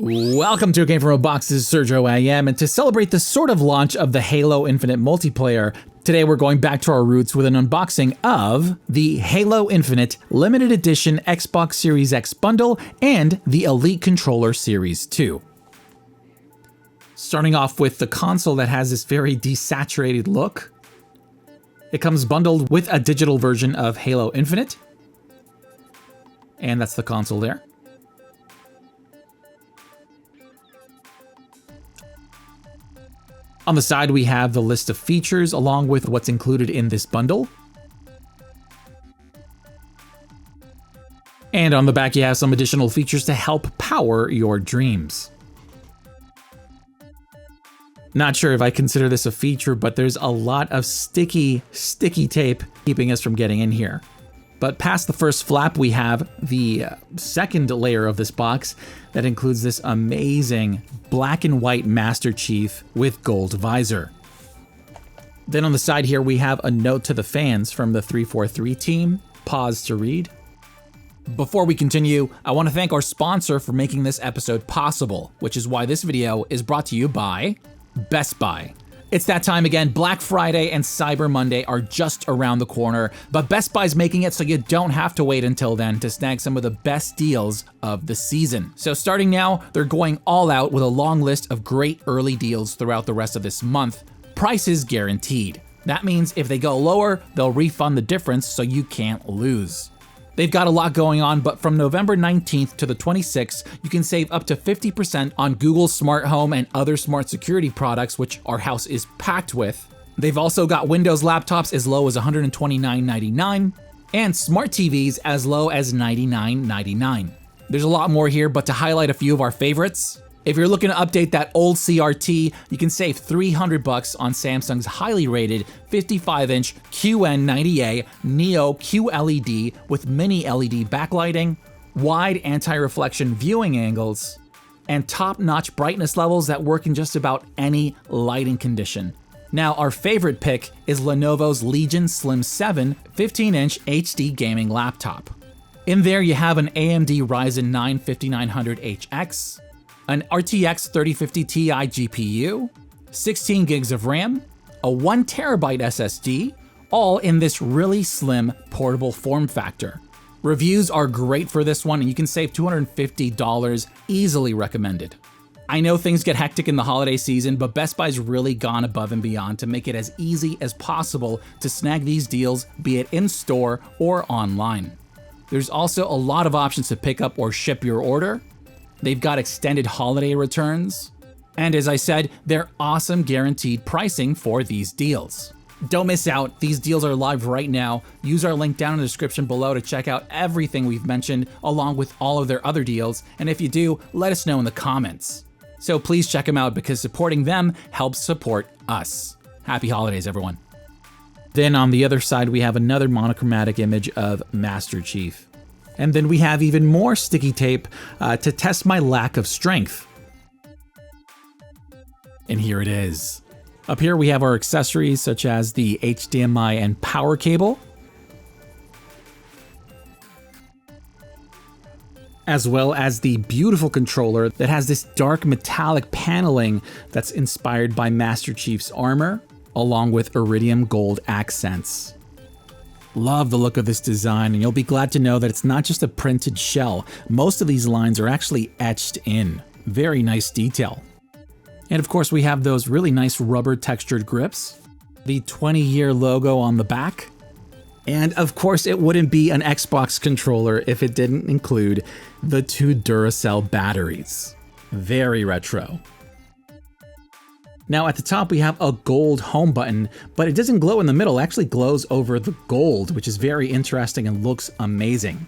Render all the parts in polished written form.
Welcome to A Game From a Box. This is Sergio AM, and to celebrate the sort of launch of the Halo Infinite multiplayer, today we're going back to our roots with an unboxing of the Halo Infinite Limited Edition Xbox Series X bundle and the Elite Controller Series 2. Starting off with the console that has this very desaturated look. It comes bundled with a digital version of Halo Infinite, and that's the console there. On the side, we have the list of features along with what's included in this bundle. And on the back, you have some additional features to help power your dreams. Not sure if I consider this a feature, but there's a lot of sticky tape keeping us from getting in here. But past the first flap, we have the second layer of this box that includes this amazing black and white Master Chief with gold visor. Then on the side here, we have a note to the fans from the 343 team. Pause to read. Before we continue, I want to thank our sponsor for making this episode possible, which is why this video is brought to you by Best Buy. It's that time again. Black Friday and Cyber Monday are just around the corner, but Best Buy's making it so you don't have to wait until then to snag some of the best deals of the season. So starting now, they're going all out with a long list of great early deals throughout the rest of this month. Prices guaranteed. That means if they go lower, they'll refund the difference so you can't lose. They've got a lot going on, but from November 19th to the 26th, you can save up to 50% on Google Smart Home and other smart security products, which our house is packed with. They've also got Windows laptops as low as $129.99 and smart TVs as low as $99.99. There's a lot more here, but to highlight a few of our favorites, if you're looking to update that old CRT, you can save $300 on Samsung's highly rated 55-inch QN90A Neo QLED with mini LED backlighting, wide anti-reflection viewing angles, and top-notch brightness levels that work in just about any lighting condition. Now, our favorite pick is Lenovo's Legion Slim 7 15-inch HD gaming laptop. In there, you have an AMD Ryzen 9 5900HX, an RTX 3050 Ti GPU, 16 gigs of RAM, a 1 terabyte SSD, all in this really slim portable form factor. Reviews are great for this one, and you can save $250, easily recommended. I know things get hectic in the holiday season, but Best Buy's really gone above and beyond to make it as easy as possible to snag these deals, be it in-store or online. There's also a lot of options to pick up or ship your order. They've got extended holiday returns. And as I said, they're awesome guaranteed pricing for these deals. Don't miss out, these deals are live right now. Use our link down in the description below to check out everything we've mentioned along with all of their other deals. And if you do, let us know in the comments. So please check them out because supporting them helps support us. Happy holidays, everyone. Then on the other side, we have another monochromatic image of Master Chief. And then we have even more sticky tape to test my lack of strength. And here it is. Up here we have our accessories such as the HDMI and power cable, as well as the beautiful controller that has this dark metallic paneling that's inspired by Master Chief's armor, along with iridium gold accents. Love the look of this design, and you'll be glad to know that it's not just a printed shell. Most of these lines are actually etched in. Very nice detail. And of course, we have those really nice rubber textured grips, the 20-year logo on the back, and of course, it wouldn't be an Xbox controller if it didn't include the 2 Duracell batteries. Very retro. Now at the top we have a gold home button, but it doesn't glow in the middle, it actually glows over the gold, which is very interesting and looks amazing.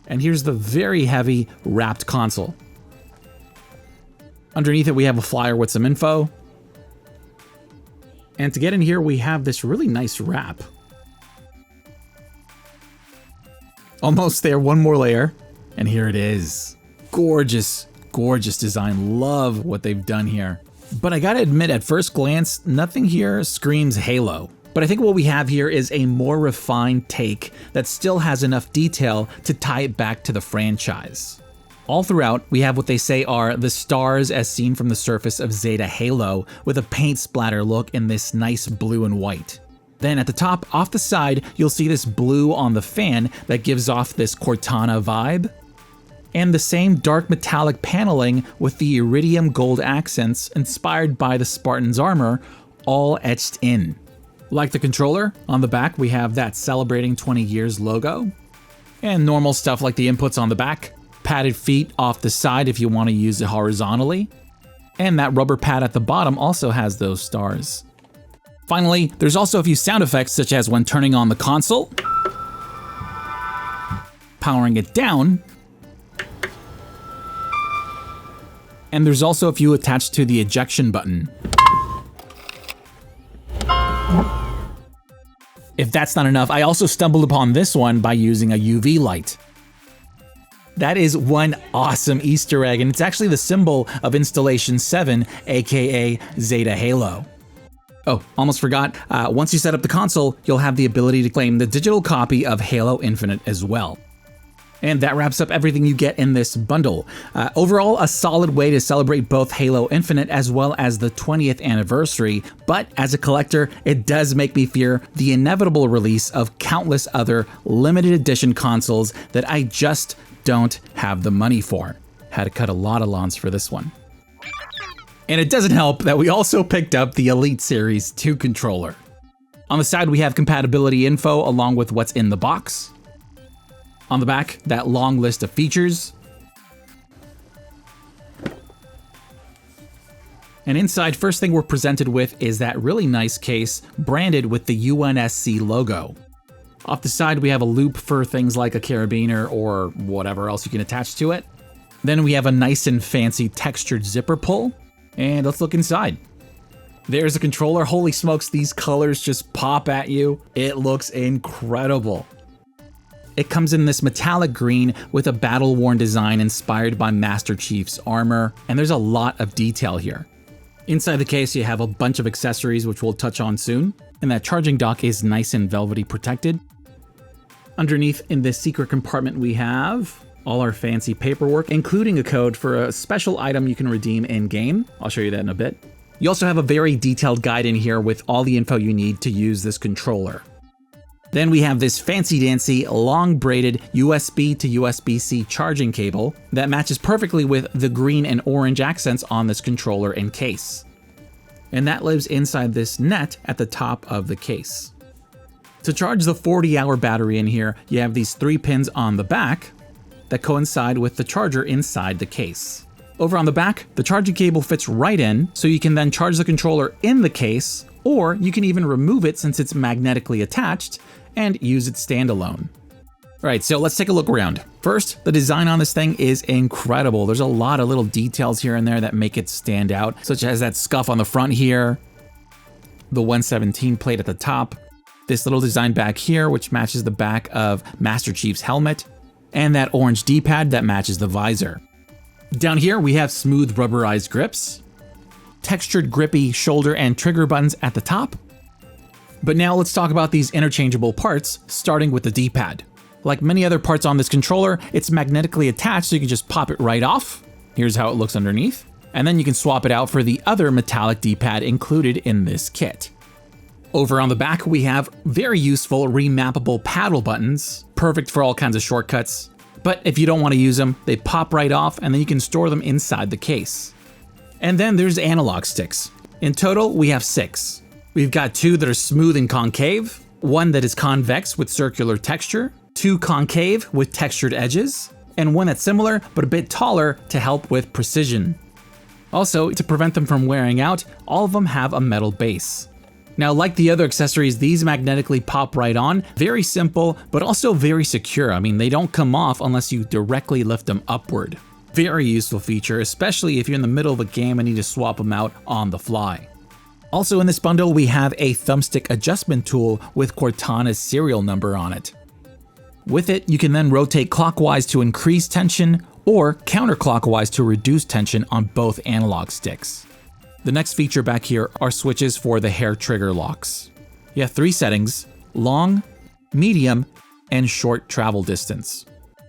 And here's the very heavy wrapped console. Underneath it we have a flyer with some info. And to get in here we have this really nice wrap. Almost there, one more layer, and here it is. Gorgeous. Gorgeous design, love what they've done here. But I gotta admit, at first glance, nothing here screams Halo. But I think what we have here is a more refined take that still has enough detail to tie it back to the franchise. All throughout, we have what they say are the stars as seen from the surface of Zeta Halo, with a paint splatter look in this nice blue and white. Then at the top, off the side, you'll see this blue on the fan that gives off this Cortana vibe, and the same dark metallic paneling with the iridium gold accents inspired by the Spartan's armor, all etched in. Like the controller, on the back we have that celebrating 20 years logo, and normal stuff like the inputs on the back, padded feet off the side if you want to use it horizontally, and that rubber pad at the bottom also has those stars. Finally, there's also a few sound effects, such as when turning on the console, powering it down, and there's also a few attached to the ejection button. If that's not enough, I also stumbled upon this one by using a UV light. That is one awesome Easter egg, and it's actually the symbol of Installation 7, aka Zeta Halo. Oh, almost forgot, once you set up the console, you'll have the ability to claim the digital copy of Halo Infinite as well. And that wraps up everything you get in this bundle. Overall, a solid way to celebrate both Halo Infinite as well as the 20th anniversary, but as a collector, it does make me fear the inevitable release of countless other limited edition consoles that I just don't have the money for. Had to cut a lot of lawns for this one. And it doesn't help that we also picked up the Elite Series 2 controller. On the side we have compatibility info along with what's in the box. On the back, that long list of features. And inside, first thing we're presented with is that really nice case branded with the UNSC logo. Off the side, we have a loop for things like a carabiner or whatever else you can attach to it. Then we have a nice and fancy textured zipper pull. And let's look inside. There's a controller. Holy smokes, these colors just pop at you. It looks incredible. It comes in this metallic green with a battle-worn design inspired by Master Chief's armor, and there's a lot of detail here. Inside the case, you have a bunch of accessories, which we'll touch on soon, and that charging dock is nice and velvety protected. Underneath in this secret compartment we have all our fancy paperwork, including a code for a special item you can redeem in-game. I'll show you that in a bit. You also have a very detailed guide in here with all the info you need to use this controller. Then we have this fancy-dancy, long braided USB to USB-C charging cable that matches perfectly with the green and orange accents on this controller and case. And that lives inside this net at the top of the case. To charge the 40-hour battery in here, you have these 3 pins on the back that coincide with the charger inside the case. Over on the back, the charging cable fits right in, so you can then charge the controller in the case, or you can even remove it since it's magnetically attached and use it standalone. All right, so let's take a look around. First, the design on this thing is incredible. There's a lot of little details here and there that make it stand out, such as that scuff on the front here, the 117 plate at the top, this little design back here, which matches the back of Master Chief's helmet, and that orange D-pad that matches the visor. Down here, we have smooth rubberized grips, textured grippy shoulder and trigger buttons at the top. But now let's talk about these interchangeable parts, starting with the D-pad. Like many other parts on this controller, it's magnetically attached so you can just pop it right off. Here's how it looks underneath. And then you can swap it out for the other metallic D-pad included in this kit. Over on the back, we have very useful remappable paddle buttons, perfect for all kinds of shortcuts. But if you don't want to use them, they pop right off and then you can store them inside the case. And then there's analog sticks. In total, we have 6. We've got 2 that are smooth and concave, 1 that is convex with circular texture, 2 concave with textured edges, and 1 that's similar but a bit taller to help with precision. Also, to prevent them from wearing out, all of them have a metal base. Now, like the other accessories, these magnetically pop right on. Very simple, but also very secure. I mean, they don't come off unless you directly lift them upward. Very useful feature, especially if you're in the middle of a game and need to swap them out on the fly. Also in this bundle, we have a thumbstick adjustment tool with Cortana's serial number on it. With it, you can then rotate clockwise to increase tension or counterclockwise to reduce tension on both analog sticks. The next feature back here are switches for the hair trigger locks. You have 3 settings: long, medium, and short travel distance.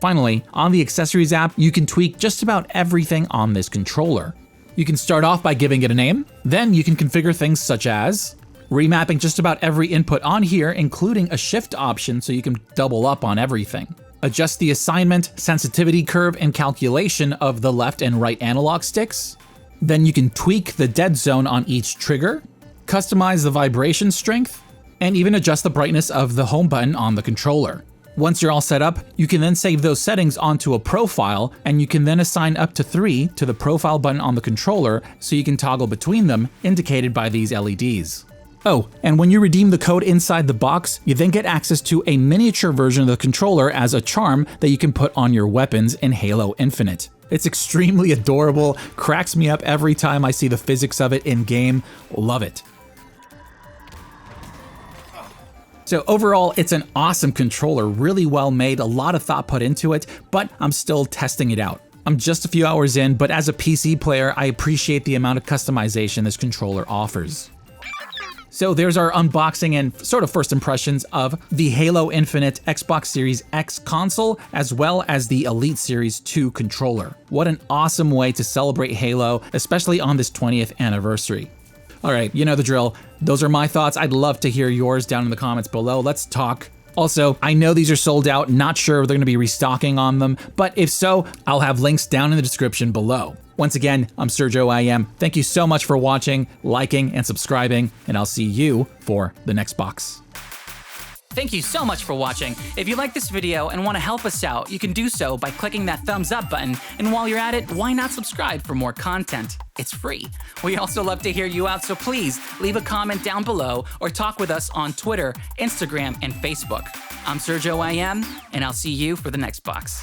Finally, on the Accessories app, you can tweak just about everything on this controller. You can start off by giving it a name, then you can configure things such as remapping just about every input on here, including a shift option so you can double up on everything. Adjust the assignment, sensitivity curve, and calculation of the left and right analog sticks. Then you can tweak the dead zone on each trigger, customize the vibration strength, and even adjust the brightness of the home button on the controller. Once you're all set up, you can then save those settings onto a profile, and you can then assign up to 3 to the profile button on the controller so you can toggle between them, indicated by these LEDs. Oh, and when you redeem the code inside the box, you then get access to a miniature version of the controller as a charm that you can put on your weapons in Halo Infinite. It's extremely adorable, cracks me up every time I see the physics of it in-game. Love it. So overall, it's an awesome controller, really well made, a lot of thought put into it, but I'm still testing it out. I'm just a few hours in, but as a PC player, I appreciate the amount of customization this controller offers. So there's our unboxing and sort of first impressions of the Halo Infinite Xbox Series X console, as well as the Elite Series 2 controller. What an awesome way to celebrate Halo, especially on this 20th anniversary. All right, you know the drill. Those are my thoughts. I'd love to hear yours down in the comments below. Let's talk. Also, I know these are sold out, not sure if they're gonna be restocking on them, but if so, I'll have links down in the description below. Once again, I'm Sergio IM. Thank you so much for watching, liking, and subscribing, and I'll see you for the next box. Thank you so much for watching. If you like this video and want to help us out, you can do so by clicking that thumbs up button. And while you're at it, why not subscribe for more content? It's free. We also love to hear you out, so please leave a comment down below or talk with us on Twitter, Instagram, and Facebook. I'm Sergio IM, and I'll see you for the next box.